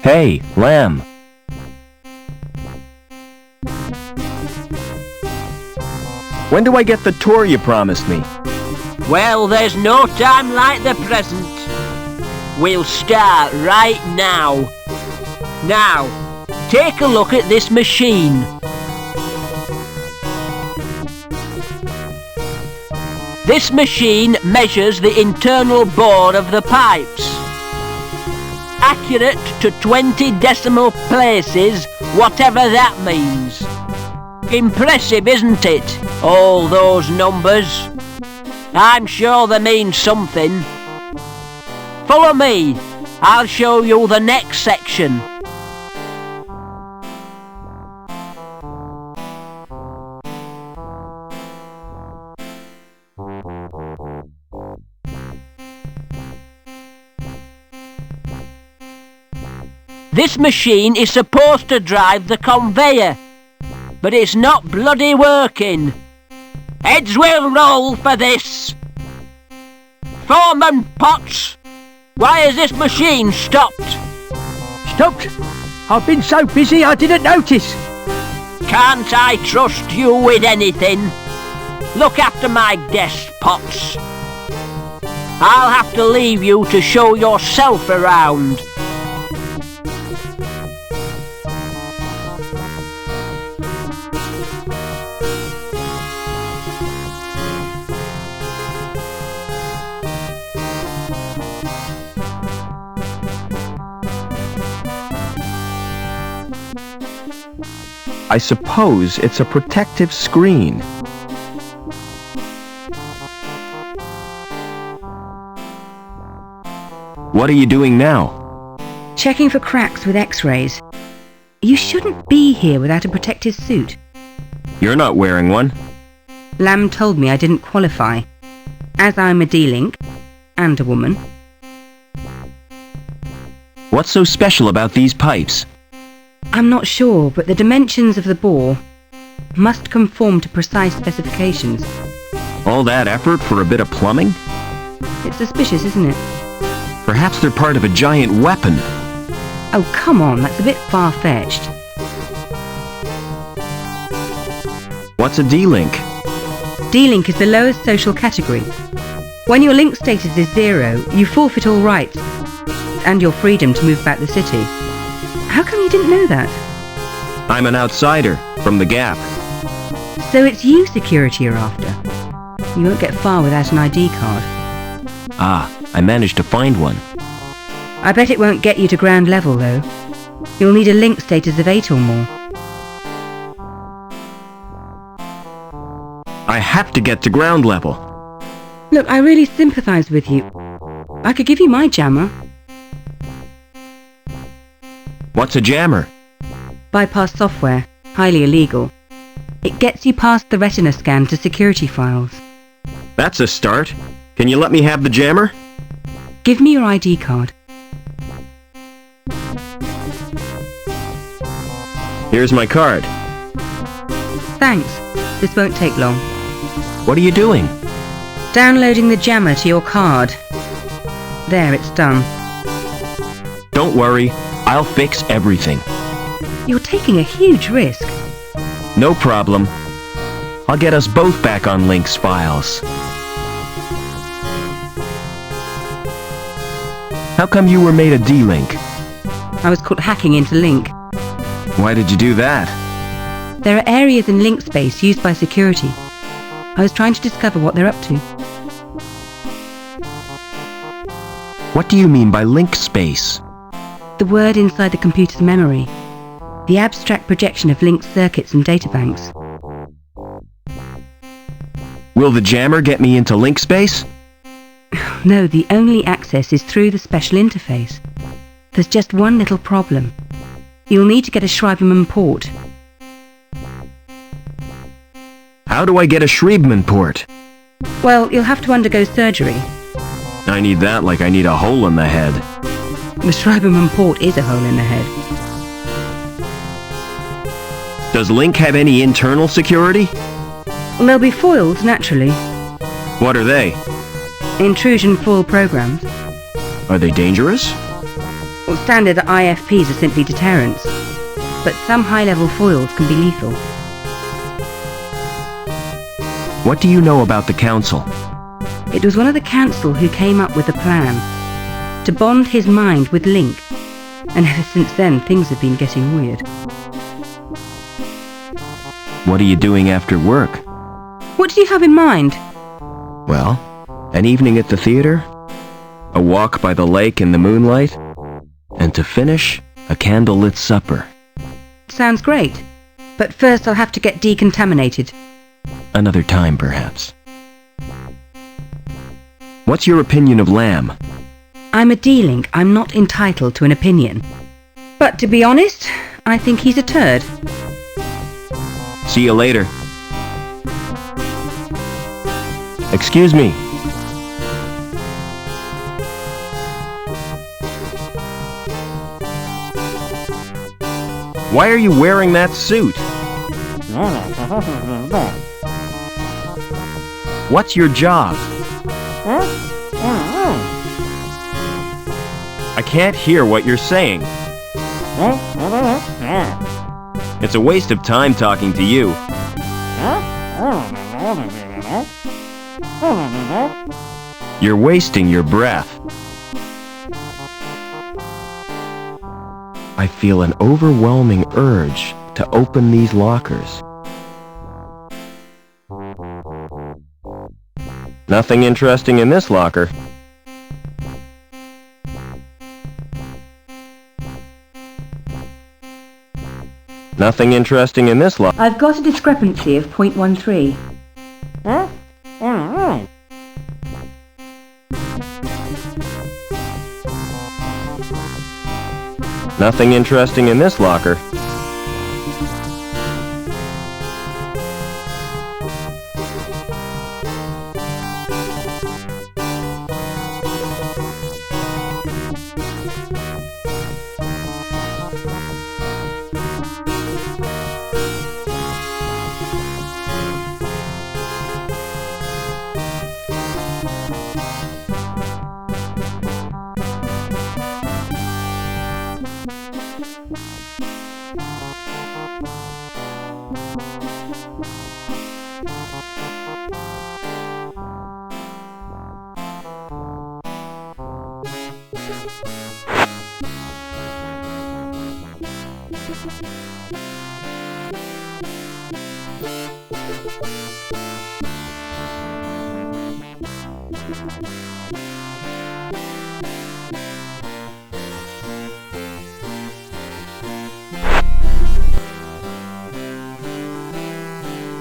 Hey, Lamb. When do I get the tour you promised me? Well, there's no time like the present. We'll start right now. Now, take a look at this machine. This machine measures the internal bore of the pipes. Accurate to 20 decimal places, whatever that means. Impressive, isn't it? All those numbers. I'm sure they mean something. Follow me. I'll show you the next section. This machine is supposed to drive the conveyor, but it's not bloody working. Heads will roll for this. Foreman Potts, why has this machine stopped? Stopped? I've been so busy I didn't notice. Can't I trust you with anything? Look after my desk, Potts. I'll have to leave you to show yourself around. I suppose it's a protective screen. What are you doing now? Checking for cracks with X-rays. You shouldn't be here without a protective suit. You're not wearing one. Lamb told me I didn't qualify, as I'm a D-Link and a woman. What's so special about these pipes? I'm not sure, but the dimensions of the bore must conform to precise specifications. All that effort for a bit of plumbing? It's suspicious, isn't it? Perhaps they're part of a giant weapon. Oh, come on, that's a bit far-fetched. What's a D-Link? D-Link is the lowest social category. When your link status is 0, you forfeit all rights and your freedom to move about the city. How come you didn't know that? I'm an outsider from the Gap. So it's you security are after. You won't get far without an ID card. Ah, I managed to find one. I bet it won't get you to ground level, though. You'll need a link status of 8 or more. I have to get to ground level. Look, I really sympathise with you. I could give you my jammer. What's a jammer? Bypass software. Highly illegal. It gets you past the retina scan to security files. That's a start. Can you let me have the jammer? Give me your ID card. Here's my card. Thanks. This won't take long. What are you doing? Downloading the jammer to your card. There, it's done. Don't worry. I'll fix everything. You're taking a huge risk. No problem. I'll get us both back on Link's files. How come you were made a D-Link? I was caught hacking into Link. Why did you do that? There are areas in Link space used by security. I was trying to discover what they're up to. What do you mean by Link space? The word inside the computer's memory. The abstract projection of linked circuits and databanks. Will the jammer get me into Link space? No, the only access is through the special interface. There's just one little problem. You'll need to get a Schreiberman port. How do I get a Schreiberman port? Well, you'll have to undergo surgery. I need that like I need a hole in the head. The Schreiberman port is a hole in the head. Does Link have any internal security? Well, there'll be foils, naturally. What are they? Intrusion foil programs. Are they dangerous? Well, standard IFPs are simply deterrents. But some high-level foils can be lethal. What do you know about the Council? It was one of the Council who came up with the plan to bond his mind with Link. And ever since then, things have been getting weird. What are you doing after work? What do you have in mind? Well, an evening at the theater, a walk by the lake in the moonlight, and to finish, a candlelit supper. Sounds great. But first I'll have to get decontaminated. Another time, perhaps. What's your opinion of Lamb? I'm a D-Link. I'm not entitled to an opinion. But to be honest, I think he's a turd. See you later. Excuse me. Why are you wearing that suit? What's your job? I can't hear what you're saying. It's a waste of time talking to you. You're wasting your breath. I feel an overwhelming urge to open these lockers. Nothing interesting in this locker. Nothing interesting in this locker. I've got a discrepancy of 0.13. Nothing interesting in this locker.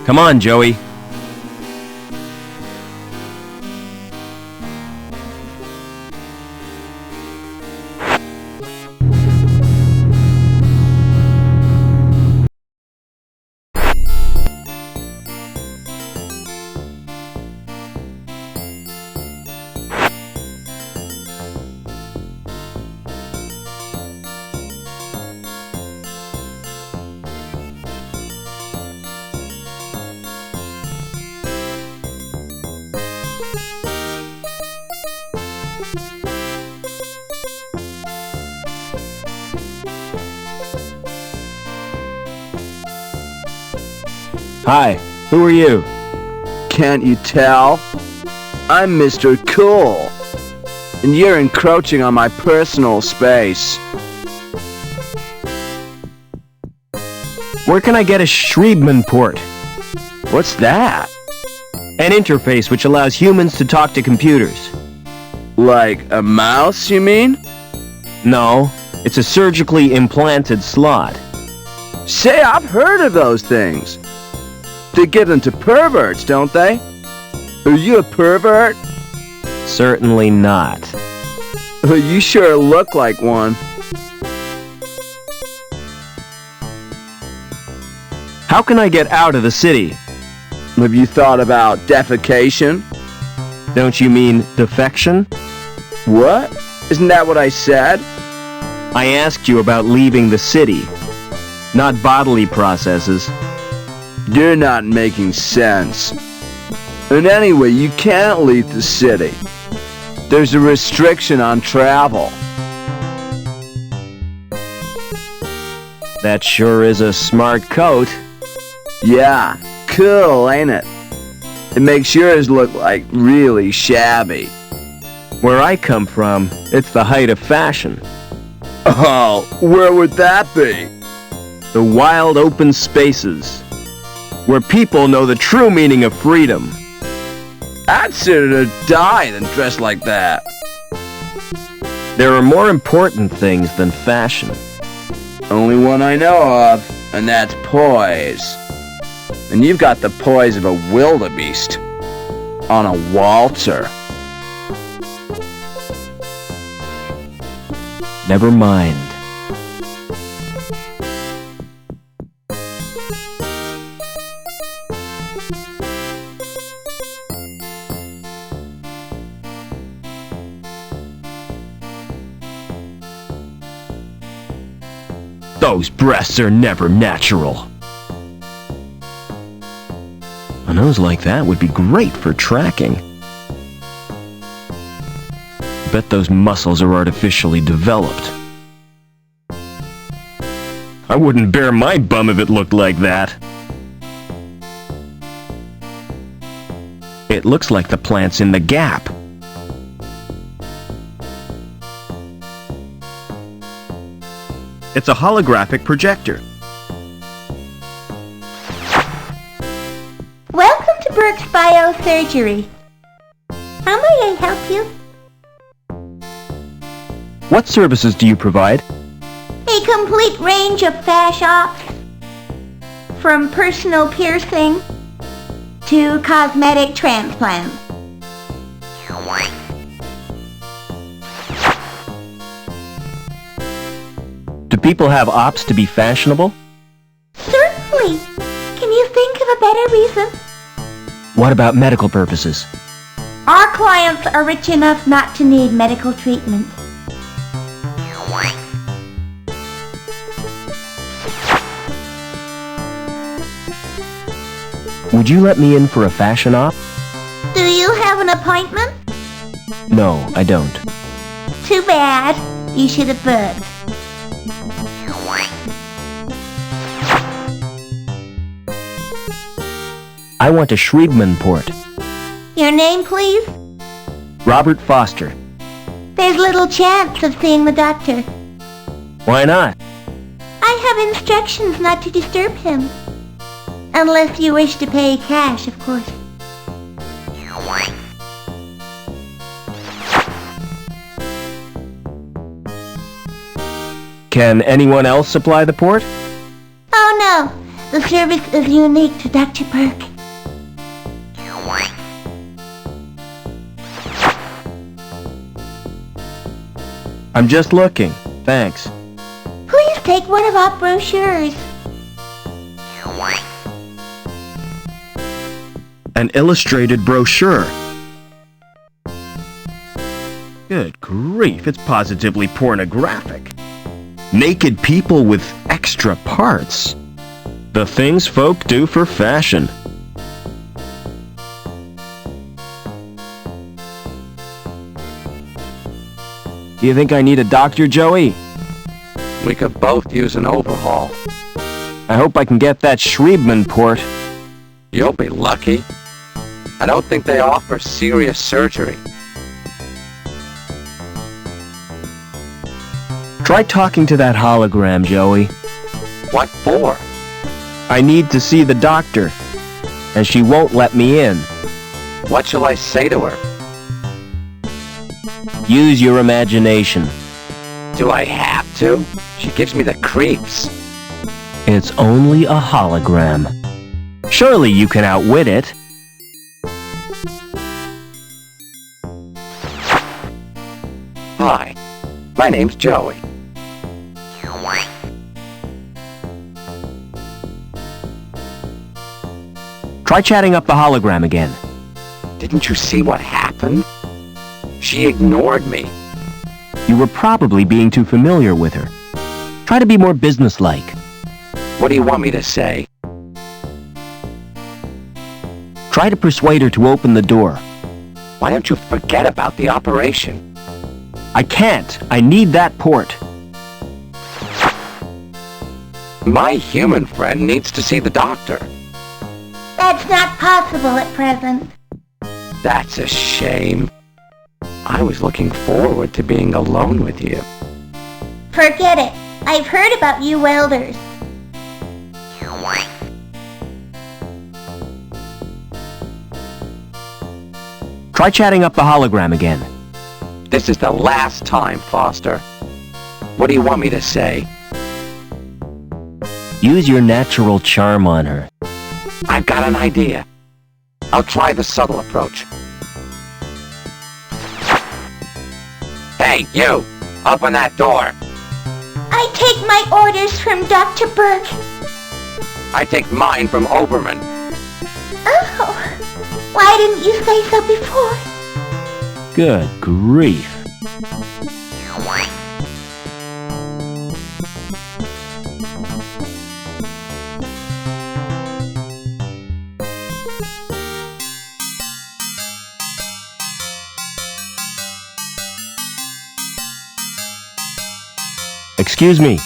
Come on, Joey. Hi, who are you? Can't you tell? I'm Mr. Cool. And you're encroaching on my personal space. Where can I get a Schriebman port? What's that? An interface which allows humans to talk to computers. Like a mouse, you mean? No, it's a surgically implanted slot. Say, I've heard of those things. They give them to perverts, don't they? Are you a pervert? Certainly not. Well, you sure look like one. How can I get out of the city? Have you thought about defecation? Don't you mean defection? What? Isn't that what I said? I asked you about leaving the city. not bodily processes. You're not making sense. And anyway, you can't leave the city. There's a restriction on travel. That sure is a smart coat. Yeah, cool, ain't it? It makes yours look like really shabby. Where I come from, it's the height of fashion. Oh, where would that be? The wild open spaces, where people know the true meaning of freedom. I'd sooner die than dress like that. There are more important things than fashion. Only one I know of, and that's poise. And you've got the poise of a wildebeest on a waltzer. Never mind. Those breasts are never natural. A nose like that would be great for tracking. Bet those muscles are artificially developed. I wouldn't bare my bum if it looked like that. It looks like the plant's in the gap. It's a holographic projector. Welcome to Burke's Biosurgery. How may I help you? What services do you provide? A complete range of fash ops. From personal piercing to cosmetic transplants. Do people have ops to be fashionable? Certainly. Can you think of a better reason? What about medical purposes? Our clients are rich enough not to need medical treatment. Would you let me in for a fashion op? Do you have an appointment? No, I don't. Too bad. You should have booked. I want a Schriebman port. Your name, please? Robert Foster. There's little chance of seeing the doctor. Why not? I have instructions not to disturb him. Unless you wish to pay cash, of course. Can anyone else supply the port? Oh no, the service is unique to Dr. Burke. I'm just looking. Thanks. Please take one of our brochures. An illustrated brochure. Good grief, it's positively pornographic. Naked people with extra parts. The things folk do for fashion. Do you think I need a doctor, Joey? We could both use an overhaul. I hope I can get that Schriebman port. You'll be lucky. I don't think they offer serious surgery. Try talking to that hologram, Joey. What for? I need to see the doctor, and she won't let me in. What shall I say to her? Use your imagination. Do I have to? She gives me the creeps. It's only a hologram. Surely you can outwit it. Hi, my name's Joey. Try chatting up the hologram again. Didn't you see what happened? She ignored me. You were probably being too familiar with her. Try to be more businesslike. What do you want me to say? Try to persuade her to open the door. Why don't you forget about the operation? I can't. I need that port. My human friend needs to see the doctor. That's not possible at present. That's a shame. I was looking forward to being alone with you. Forget it. I've heard about you welders. Try chatting up the hologram again. This is the last time, Foster. What do you want me to say? Use your natural charm on her. I've got an idea. I'll try the subtle approach. Hey, you! Open that door! I take my orders from Dr. Burke. I take mine from Oberman. Oh, why didn't you say so before? Good grief. Excuse me.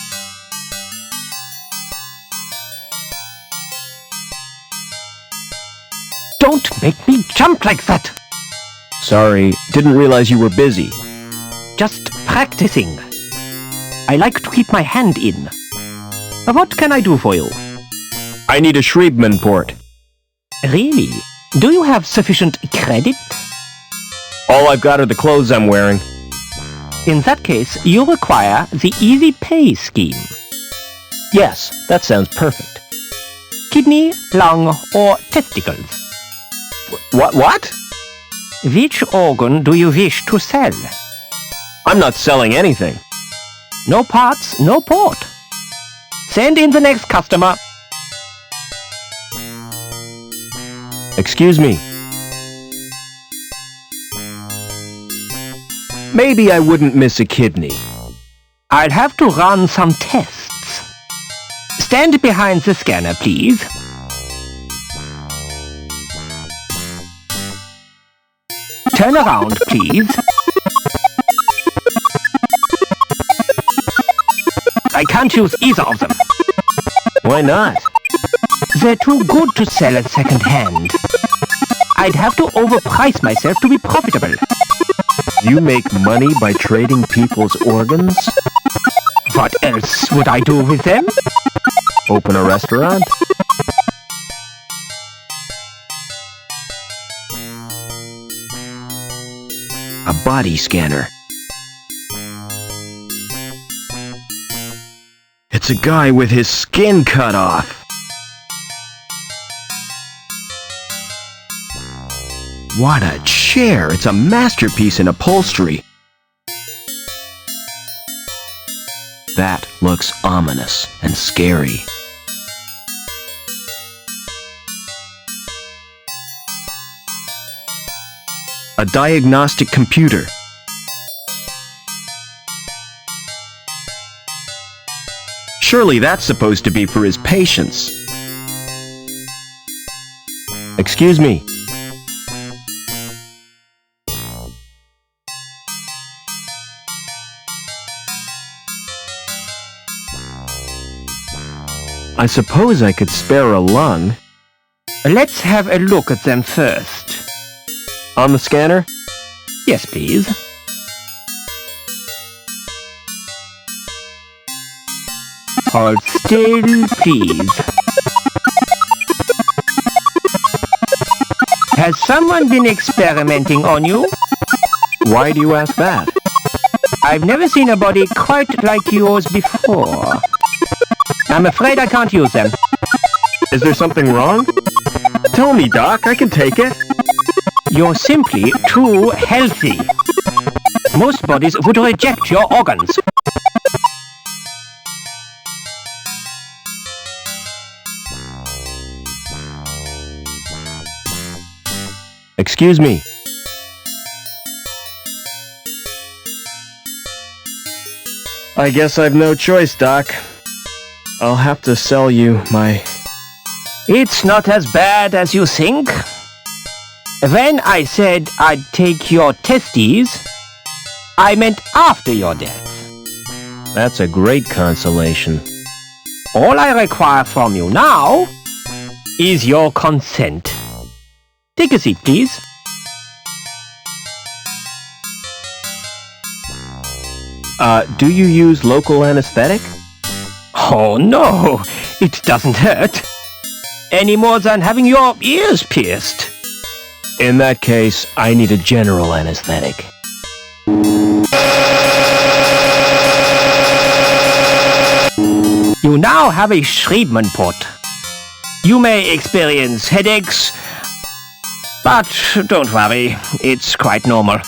Don't make me jump like that. Sorry, didn't realize you were busy. Just practicing. I like to keep my hand in. What can I do for you? I need a Schriebman port. Really? Do you have sufficient credit? All I've got are the clothes I'm wearing. In that case, you require the Easy Pay scheme. Yes, that sounds perfect. Kidney, lung, or testicles. What? Which organ do you wish to sell? I'm not selling anything. No parts, no port. Send in the next customer. Excuse me. Maybe I wouldn't miss a kidney. I'll have to run some tests. Stand behind the scanner, please. Turn around, please. I can't use either of them. Why not? They're too good to sell at second hand. I'd have to overprice myself to be profitable. You make money by trading people's organs? What else would I do with them? Open a restaurant? A body scanner. It's a guy with his skin cut off. What a chair! It's a masterpiece in upholstery. That looks ominous and scary. A diagnostic computer. Surely that's supposed to be for his patients. Excuse me. I suppose I could spare a lung. Let's have a look at them first. On the scanner? Yes, please. Hold still, please. Has someone been experimenting on you? Why do you ask that? I've never seen a body quite like yours before. I'm afraid I can't use them. Is there something wrong? Tell me, Doc, I can take it. You're simply too healthy. Most bodies would reject your organs. Excuse me. I guess I've no choice, Doc. I'll have to sell you my... It's not as bad as you think. When I said I'd take your testes, I meant after your death. That's a great consolation. All I require from you now is your consent. Take a seat, please. Do you use local anesthetic? Oh no, it doesn't hurt. Any more than having your ears pierced. In that case, I need a general anesthetic. You now have a Schriebman port. You may experience headaches, but don't worry, it's quite normal.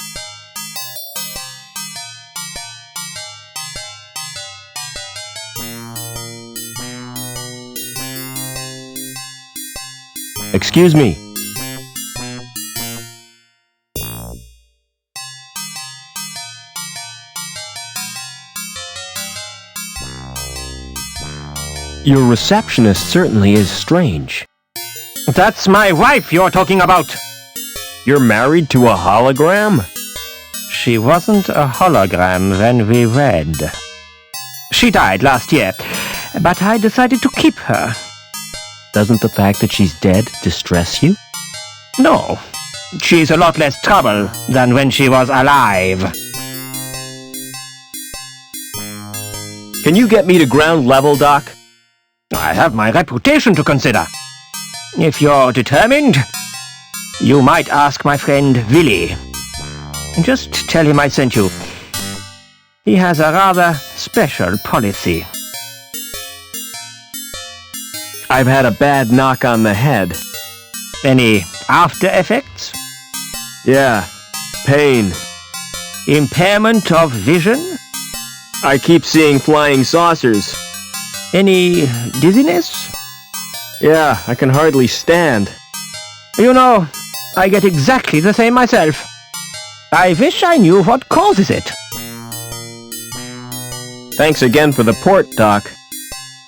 Excuse me. Your receptionist certainly is strange. That's my wife you're talking about. You're married to a hologram? She wasn't a hologram when we wed. She died last year, but I decided to keep her. Doesn't the fact that she's dead distress you? No, she's a lot less trouble than when she was alive. Can you get me to ground level, Doc? I have my reputation to consider. If you're determined, you might ask my friend Willy. Just tell him I sent you. He has a rather special policy. I've had a bad knock on the head. Any after effects? Yeah, pain. Impairment of vision? I keep seeing flying saucers. Any dizziness? Yeah, I can hardly stand. You know, I get exactly the same myself. I wish I knew what causes it. Thanks again for the port, Doc.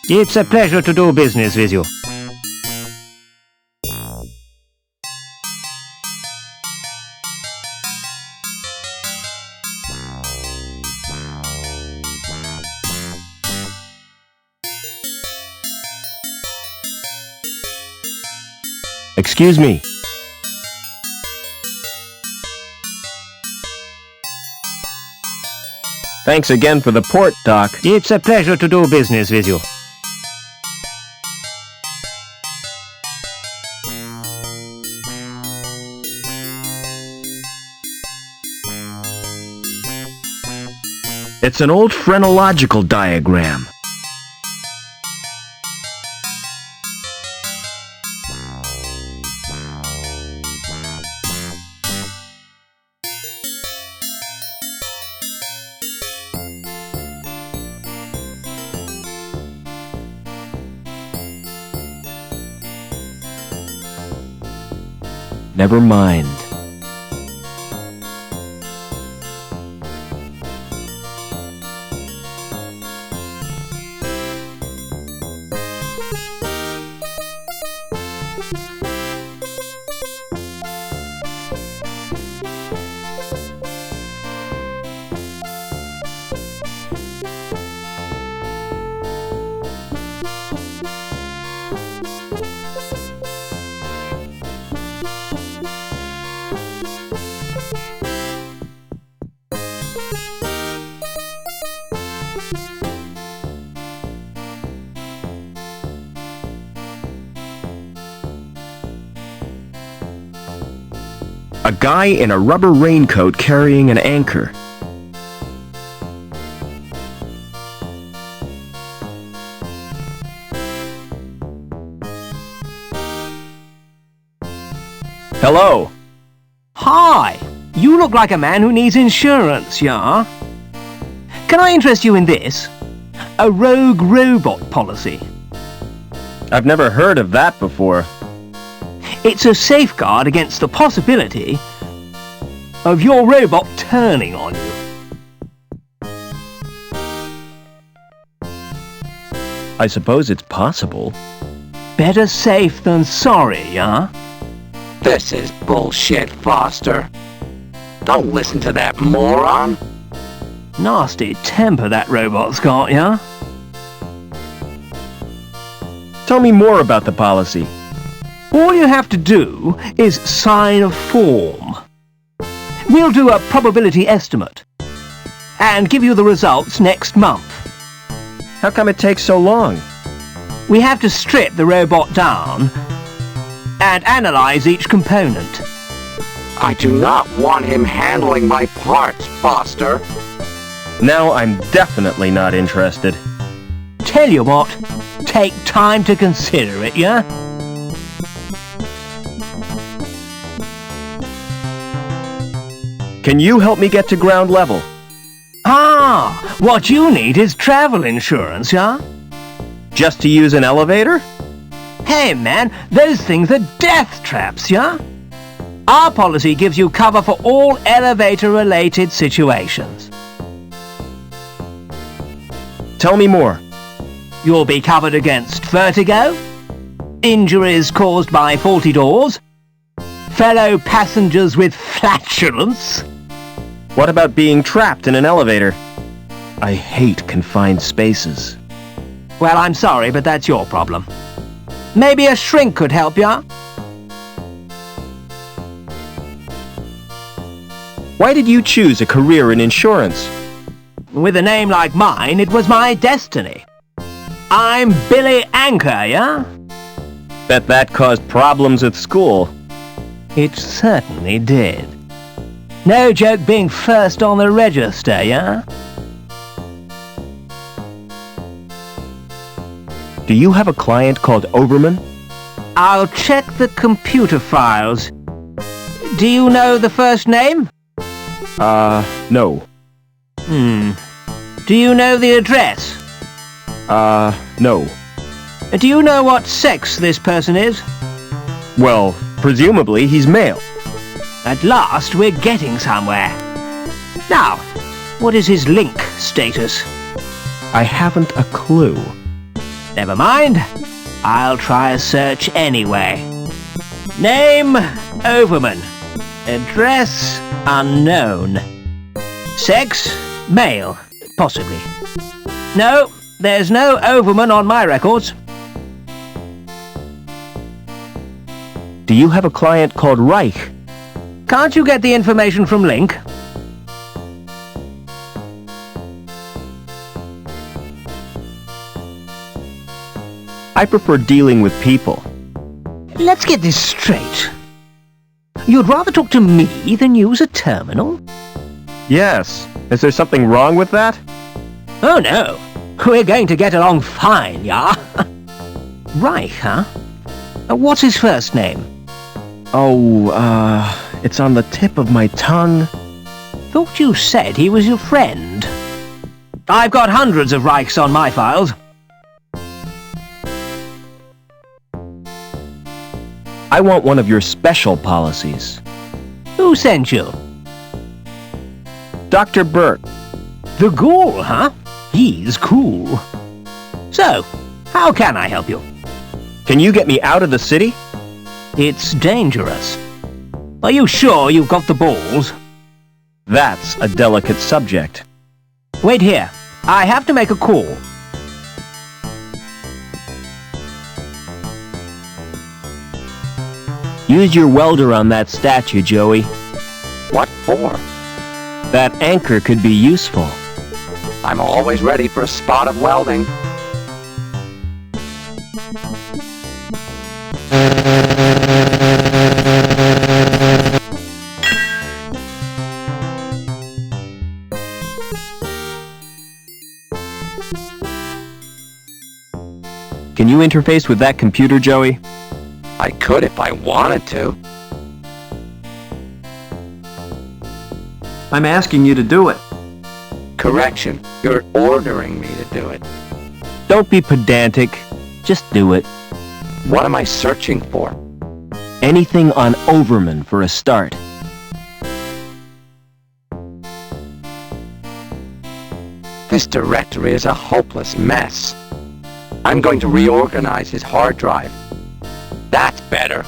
It's a pleasure to do business with you. Excuse me. Thanks again for the port, Doc. It's a pleasure to do business with you. It's an old phrenological diagram. Never mind. A guy in a rubber raincoat carrying an anchor. Hello. Hi, you look like a man who needs insurance, yeah? Can I interest you in this? A rogue robot policy. I've never heard of that before. It's a safeguard against the possibility of your robot turning on you. I suppose it's possible. Better safe than sorry, huh? This is bullshit, Foster. Don't listen to that moron. Nasty temper that robot's got, yeah? Tell me more about the policy. All you have to do is sign a form. We'll do a probability estimate and give you the results next month. How come it takes so long? We have to strip the robot down and analyze each component. I do not want him handling my parts, Foster. Now I'm definitely not interested. Tell you what, take time to consider it, yeah? Can you help me get to ground level? Ah, what you need is travel insurance, yeah? Just to use an elevator? Hey man, those things are death traps, yeah? Our policy gives you cover for all elevator-related situations. Tell me more. You'll be covered against vertigo, injuries caused by faulty doors, fellow passengers with flatulence. What about being trapped in an elevator? I hate confined spaces. Well, I'm sorry, but that's your problem. Maybe a shrink could help ya? Why did you choose a career in insurance? With a name like mine, it was my destiny. I'm Billy Anchor, yeah? Bet that caused problems at school. It certainly did. No joke being first on the register, yeah? Do you have a client called Overman? I'll check the computer files. Do you know the first name? No. Do you know the address? No. Do you know what sex this person is? Well, presumably he's male. At last, we're getting somewhere. Now, what is his link status? I haven't a clue. Never mind. I'll try a search anyway. Name, Overman. Address, unknown. Sex, male, possibly. No, there's no Overman on my records. Do you have a client called Reich? Can't you get the information from Link? I prefer dealing with people. Let's get this straight. You'd rather talk to me than use a terminal? Yes. Is there something wrong with that? Oh no. We're going to get along fine, yeah? Reich, huh? What's his first name? It's on the tip of my tongue. Thought you said he was your friend. I've got hundreds of Reichs on my files. I want one of your special policies. Who sent you? Dr. Burke. The Ghoul, huh? He's cool. So, how can I help you? Can you get me out of the city? It's dangerous. Are you sure you've got the balls? That's a delicate subject. Wait here. I have to make a call. Use your welder on that statue, Joey. What for? That anchor could be useful. I'm always ready for a spot of welding. Can you interface with that computer, Joey? I could if I wanted to. I'm asking you to do it. Correction, you're ordering me to do it. Don't be pedantic. Just do it. What am I searching for? Anything on Overman for a start. This directory is a hopeless mess. I'm going to reorganize his hard drive. That's better.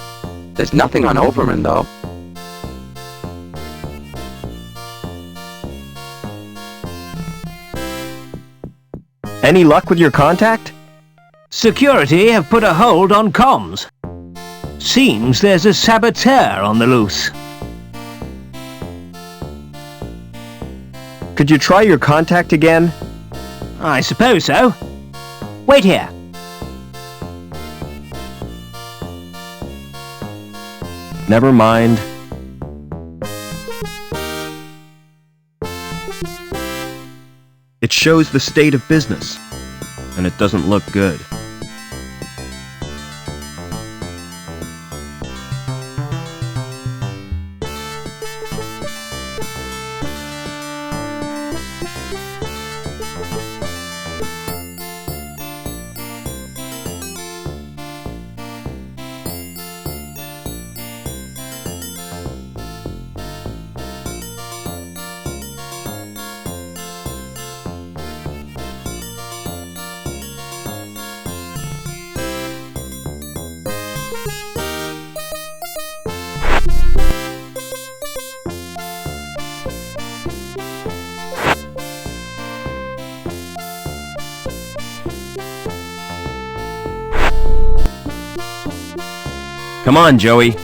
There's nothing on Overman, though. Any luck with your contact? Security have put a hold on comms. Seems there's a saboteur on the loose. Could you try your contact again? I suppose so. Wait here. Never mind. It shows the state of business, and it doesn't look good. Come on, Joey.